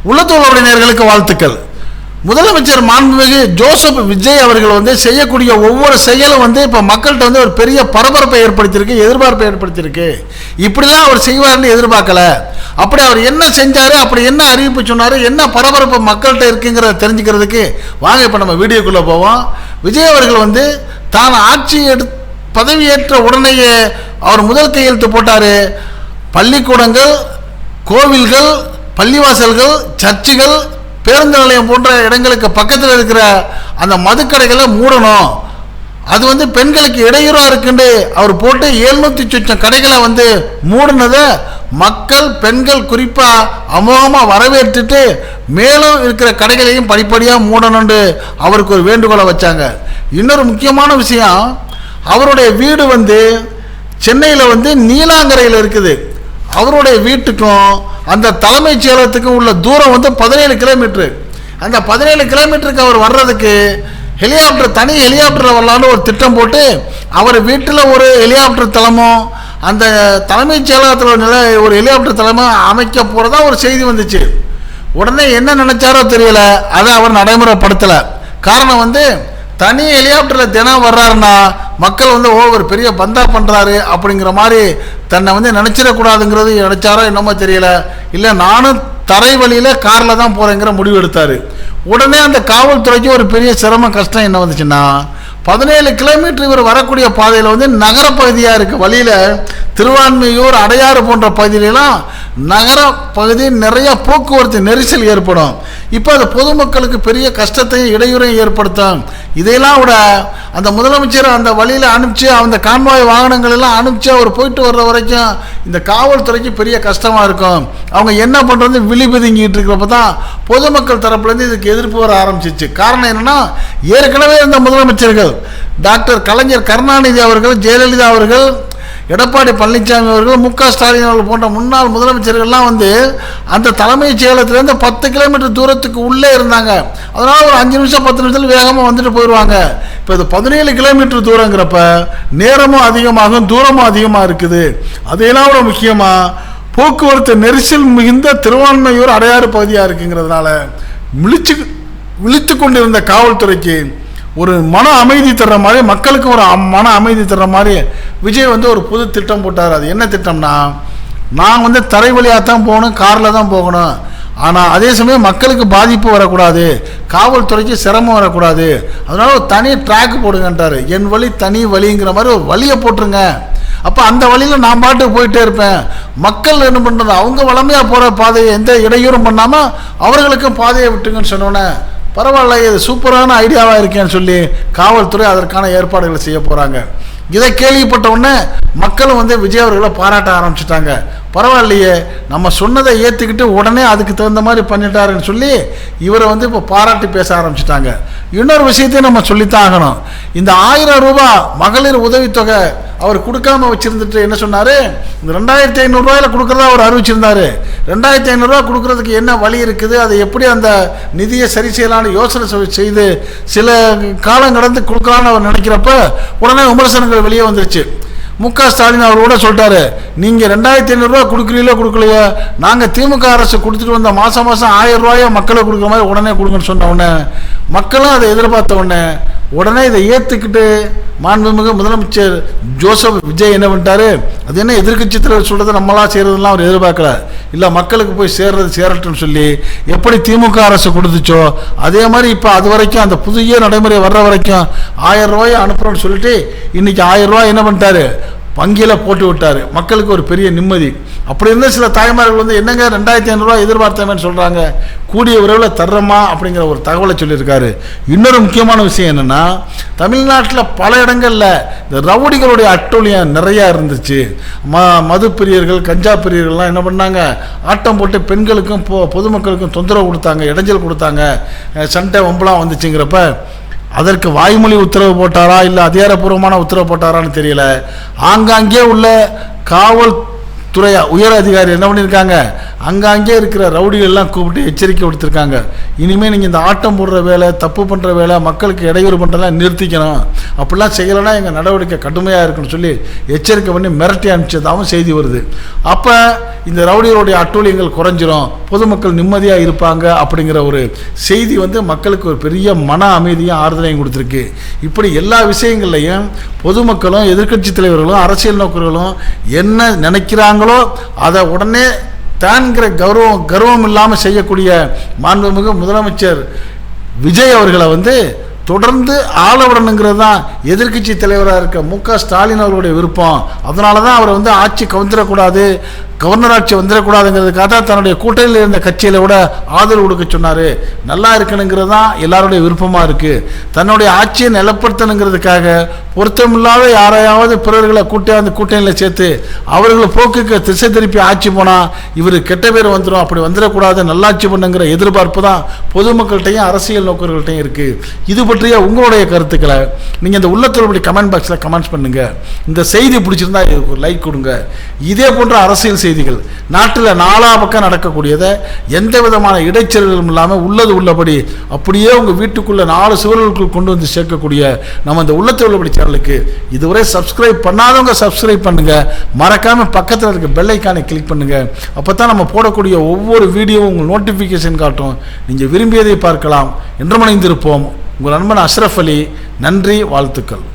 உள்ளத்தோளுடைய நேயர்களுக்கு வாழ்த்துக்கள். முதலமைச்சர் மாண்புமிகு ஜோசப் விஜய் அவர்கள் வந்து செய்யக்கூடிய ஒவ்வொரு செயலும் வந்து இப்போ மக்கள்கிட்ட வந்து ஒரு பெரிய பரபரப்பை ஏற்படுத்தியிருக்கு, எதிர்பார்ப்பை ஏற்படுத்தியிருக்கு. இப்படிலாம் அவர் செய்வார்னு எதிர்பார்க்கல. அப்படி அவர் என்ன செஞ்சாரு, அப்படி என்ன அறிவிப்பு சொன்னார், என்ன பரபரப்பு மக்கள்கிட்ட இருக்குங்கிறத தெரிஞ்சுக்கிறதுக்கு வாங்க இப்போ நம்ம வீடியோக்குள்ளே போவோம். விஜய் அவர்கள் வந்து தான் ஆட்சி பதவியேற்ற உடனேயே அவர் முதல் கையெழுத்து போட்டார். பள்ளிக்கூடங்கள், கோவில்கள், பள்ளிவாசல்கள், சர்ச்சுகள், பேருந்து நிலையம் போன்ற இடங்களுக்கு பக்கத்தில் இருக்கிற அந்த மதுக்கடைகளை மூடணும். அது வந்து பெண்களுக்கு இடையூறாக இருக்குன்னு அவர் போட்டு 700 சொச்சம் கடைகளை வந்து மூடினதை மக்கள், பெண்கள் குறிப்பாக அமோகமாக வரவேற்றுட்டு மேலும் இருக்கிற கடைகளையும் படிப்படியாக மூடணும்னு அவருக்கு ஒரு வேண்டுகோளை வச்சாங்க. இன்னொரு முக்கியமான விஷயம், அவருடைய வீடு வந்து சென்னையில் வந்து நீலாங்கரையில் இருக்குது. அவருடைய வீட்டுக்கும் அந்த தலைமைச் செயலகத்துக்கும் உள்ள தூரம் வந்து 17 கிலோமீட்டரு. அந்த 17 கிலோமீட்டருக்கு அவர் வர்றதுக்கு ஹெலிகாப்டர், தனி ஹெலிகாப்டரில் வரலான்னு ஒரு திட்டம் போட்டு அவர் வீட்டில் ஒரு ஹெலிகாப்டர் தளமும் அந்த தலைமைச் செயலகத்தில் ஒரு ஹெலிகாப்டர் தளமும் அமைக்க போகிறதா ஒரு செய்தி வந்துச்சு. உடனே என்ன நினைச்சாரோ தெரியல, அதை அவர் நடைமுறைப்படுத்தலை. காரணம் வந்து தனி ஹெலிகாப்டரில் தினம் வர்றாருன்னா மக்கள் வந்து ஒரு பெரிய பந்தா பண்ணுறாரு அப்படிங்கிற மாதிரி தன்னை வந்து நினச்சிடக்கூடாதுங்கிறது நினச்சாரோ என்னமோ தெரியல. இல்லை, நானும் தரை வழியில் காரில் தான் போகிறேங்கிற முடிவு எடுத்தார். உடனே அந்த காவல்துறைக்கு ஒரு பெரிய சிரமம், கஷ்டம் என்ன வந்துச்சுன்னா 17 கிலோமீட்டர் இவர் வரக்கூடிய பாதையில் வந்து நகரப்பகுதியாக இருக்குது. வழியில் திருவான்மையூர், அடையாறு போன்ற பகுதியிலலாம் நகர பகுதி நிறைய போக்குவரத்து நெரிசல் ஏற்படும். இப்போ அது பொதுமக்களுக்கு பெரிய கஷ்டத்தையும் இடையூறையும் ஏற்படுத்தும். இதையெல்லாம் விட அந்த முதலமைச்சர் அந்த வழியில் அனுப்பிச்சு அந்த கான்வாய் வாகனங்கள் எல்லாம் அனுப்பிச்சு அவர் போயிட்டு வர்ற வரைக்கும் இந்த காவல்துறைக்கு பெரிய கஷ்டமாக இருக்கும். அவங்க என்ன பண்ணுறது விழிபதுங்கிட்டு இருக்கிறப்ப தான் பொதுமக்கள் தரப்புலேருந்து இதுக்கு எதிர்ப்பு வர ஆரம்பிச்சிச்சு. காரணம் என்னென்னா, ஏற்கனவே இந்த முதலமைச்சர்கள் டாக்டர் கலைஞர் கருணாநிதி அவர்கள், ஜெயலலிதா அவர்கள், எடப்பாடி பழனிசாமி அவர்கள், மு க ஸ்டாலின் அவர்கள் போன்ற முன்னாள் முதலமைச்சர்கள்லாம் வந்து அந்த தலைமைச் செயலகத்திலேருந்து 10 கிலோமீட்டர் தூரத்துக்கு உள்ளே இருந்தாங்க. அதனால் ஒரு 5 நிமிஷம் 10 நிமிஷத்தில் வேகமாக வந்துட்டு போயிடுவாங்க. இப்போ இது 17 கிலோமீட்டர் தூரங்கிறப்ப நேரமும் அதிகமாகும், தூரமும் அதிகமாக இருக்குது. அதையெல்லாம் விட முக்கியமாக போக்குவரத்து நெரிசல் மிகுந்த திருவான்மையூர், அடையாறு பகுதியாக இருக்குங்கிறதுனால விழித்து கொண்டிருந்த காவல்துறைக்கு ஒரு மன அமைதி தர்ற மாதிரி, மக்களுக்கு ஒரு மன அமைதி தர்ற மாதிரி விஜய் வந்து ஒரு புது திட்டம் போட்டார். அது என்ன திட்டம்னா, நான் வந்து தரை வழியாக தான் போகணும், காரில் தான் போகணும், ஆனால் அதே சமயம் மக்களுக்கு பாதிப்பு வரக்கூடாது, காவல்துறைக்கு சிரமம் வரக்கூடாது, அதனால ஒரு தனி ட்ராக் போடுங்கன்றார். என் வழி தனி வழிங்கிற மாதிரி ஒரு வழியை போட்டுருங்க. அப்போ அந்த வழியில் நான் பாட்டுக்கு போயிட்டே இருப்பேன். மக்கள் என்ன பண்ணுறது, அவங்க வளமையாக போகிற பாதையை எந்த இடையூறும் பண்ணாமல் அவர்களுக்கும் பாதையை விட்டுங்கன்னு சொன்னோன்னே, பரவாயில்ல, இது சூப்பரான ஐடியாவாக இருக்கேன்னு சொல்லி காவல்துறை அதற்கான ஏற்பாடுகளை செய்ய போகிறாங்க. இதை கேள்விப்பட்ட உடனே மக்களும் வந்து விஜய் அவர்களை பாராட்ட ஆரம்பிச்சிட்டாங்க. பரவாயில்லையே, நம்ம சொன்னதை ஏற்றுக்கிட்டு உடனே அதுக்கு தகுந்த மாதிரி பண்ணிட்டாருன்னு சொல்லி இவரை வந்து இப்போ பாராட்டி பேச ஆரம்பிச்சிட்டாங்க. இன்னொரு விஷயத்தையும் நம்ம சொல்லித்தான் ஆகணும். இந்த 1000 ரூபாய் மகளிர் உதவித்தொகை அவர் கொடுக்காம வச்சிருந்துட்டு என்ன சொன்னார், இந்த 2500 ரூபாயில் கொடுக்குறதா அவர் அறிவிச்சிருந்தார். 2500 ரூபா கொடுக்கறதுக்கு என்ன வழி இருக்குது, அதை எப்படி அந்த நிதியை சரி செய்யலான்னு யோசனை செய்து சில காலம் கடந்து கொடுக்கலான்னு அவர் நினைக்கிறப்ப உடனே விமர்சனங்கள் வெளியே வந்துருச்சு. மு க ஸ்டாலின் அவர் கூட சொல்லிட்டாரு, நீங்கள் 2500 ரூபா கொடுக்குறீங்களோ கொடுக்கலையோ, நாங்கள் திமுக அரசு கொடுத்துட்டு வந்த மாதம் 1000 ரூபாயை மக்களுக்கு கொடுக்குற மாதிரி உடனே கொடுங்கன்னு சொன்ன உடனே மக்களும் அதை எதிர்பார்த்த உடனே இதை ஏற்றுக்கிட்டு மாண்புமிகு முதலமைச்சர் ஜோசப் விஜய் என்ன பண்ணிட்டாரு, அது என்ன எதிர்கட்சி தலைவர் சொல்கிறது நம்மளாம் செய்கிறதுலாம் அவர் எதிர்பார்க்கல, இல்லை மக்களுக்கு போய் சேரட்டும்னு சொல்லி எப்படி திமுக அரசு கொடுத்துச்சோ அதே மாதிரி இப்போ அது வரைக்கும் அந்த புதிய நடைமுறை வர்ற வரைக்கும் 1000 ரூபாயை அனுப்புகிறோன்னு சொல்லிட்டு இன்றைக்கி 1000 ரூபாய் என்ன பண்ணிட்டாரு, வங்கியில் போட்டு விட்டார். மக்களுக்கு ஒரு பெரிய நிம்மதி. அப்படி இருந்த சில தாய்மார்கள் வந்து என்னங்க 2500 ரூபா எதிர்பார்த்தேன்னு சொல்கிறாங்க, கூடிய விரைவில் தர்றமா அப்படிங்கிற ஒரு தகவலை சொல்லியிருக்காரு. இன்னொரு முக்கியமான விஷயம் என்னென்னா, தமிழ்நாட்டில் பல இடங்களில் இந்த ரவுடிகளுடைய அட்டூழியம் நிறையா இருந்துச்சு. மது பிரியர்கள், கஞ்சா பிரியர்கள்லாம் என்ன பண்ணாங்க, ஆட்டம் போட்டு பெண்களுக்கும் பொதுமக்களுக்கும் தொந்தரவு கொடுத்தாங்க, இடைஞ்சல் கொடுத்தாங்க, சண்டை வம்பலாம் வந்துச்சுங்கிறப்ப அதற்கு வாய்மொழி உத்தரவு போட்டாரா இல்லை அதிகாரப்பூர்வமான உத்தரவு போட்டாரான்னு தெரியல. ஆங்காங்கே உள்ள காவல்துறை உயர் அதிகாரி என்ன பண்ணியிருக்காங்க, அங்காங்கே இருக்கிற ரவுடிகள்லாம் கூப்பிட்டு எச்சரிக்கை கொடுத்துருக்காங்க. இனிமேல் நீங்கள் இந்த ஆட்டம் போடுற வேலை, தப்பு பண்ணுற வேலை, மக்களுக்கு இடையூறு பண்ணுறதெல்லாம் நிறுத்திக்கணும், அப்படிலாம் செய்யலைன்னா எங்கள் நடவடிக்கை கடுமையாக இருக்குன்னு சொல்லி எச்சரிக்கை பண்ணி மிரட்டி அனுப்பிச்சதாகவும் செய்தி வருது. அப்போ இந்த ரவுடிகளுடைய அட்டூழியங்கள் குறைஞ்சிரும், பொதுமக்கள் நிம்மதியாக இருப்பாங்க அப்படிங்கிற ஒரு செய்தி வந்து மக்களுக்கு ஒரு பெரிய மன அமைதியும் ஆறுதலையும் கொடுத்துருக்கு. இப்படி எல்லா விஷயங்கள்லையும் பொதுமக்களும் எதிர்க்கட்சி தலைவர்களும் அரசியல் நோக்கர்களும் என்ன நினைக்கிறாங்களோ அதை உடனே தான்கிற கர்வம் இல்லாமல் செய்யக்கூடிய மாண்புமிகு முதலமைச்சர் விஜய் அவர்களை வந்து தொடர்ந்து ஆளவிடணுங்கிறது தான் எதிர்க்கட்சி தலைவராக இருக்க மு.க. ஸ்டாலின் அவர்களுடைய விருப்பம். அதனால தான் அவர் வந்து ஆட்சி கவுந்துடக்கூடாது, கவர்னர் ஆட்சி வந்துடக்கூடாதுங்கிறதுக்காக தான் தன்னுடைய கூட்டணியில் இருந்த கட்சியில் விட ஆதரவு கொடுக்க சொன்னார். நல்லா இருக்கணுங்கிறது தான் எல்லாருடைய விருப்பமாக இருக்குது. தன்னுடைய ஆட்சியை நிலப்படுத்தணுங்கிறதுக்காக பொருத்தமில்லாத யாரையாவது பிறர்களை கூட்டணியில் சேர்த்து அவர்களை போக்குக்கு திசை திருப்பி ஆட்சி போனால் இவர் கெட்ட பேர் வந்துடும், அப்படி வந்துடக்கூடாது, நல்லாட்சி பண்ணுங்கிற எதிர்பார்ப்பு தான் பொதுமக்கள்கிட்டையும் அரசியல் நோக்கர்கள்ட்டையும் இருக்குது. இது பற்றிய உங்களுடைய கருத்துக்களை நீங்கள் இந்த உள்ளத்தொழில்படி கமெண்ட் பாக்ஸில் கமெண்ட்ஸ் பண்ணுங்கள். இந்த செய்தி பிடிச்சிருந்தா ஒரு லைக் கொடுங்க. இதே போன்ற அரசியல் செய்திகள் நாட்டில் நாலா பக்கம் நடக்கக்கூடியதை எந்த விதமான இடைச்சல்களும் இல்லாமல் உள்ளது உள்ளபடி அப்படியே உங்கள் வீட்டுக்குள்ள 4 சுவர்களுக்குள் கொண்டு வந்து சேர்க்கக்கூடிய நம்ம இந்த உள்ளத்தொழில்படி சேனலுக்கு இதுவரை சப்ஸ்கிரைப் பண்ணாதவங்க சப்ஸ்கிரைப் பண்ணுங்க. மறக்காம பக்கத்தில் இருக்க பெல் ஐக்கானை கிளிக் பண்ணுங்க. அப்பதான் நம்ம போடக்கூடிய ஒவ்வொரு வீடியோவும் உங்கள் நோட்டிபிகேஷன் காட்டும். நீங்க விரும்பியதை பார்க்கலாம். என்று மணிந்திருப்போம். உங்கள் நண்பன் அஷ்ரஃப் அலி. நன்றி, வாழ்த்துக்கள்.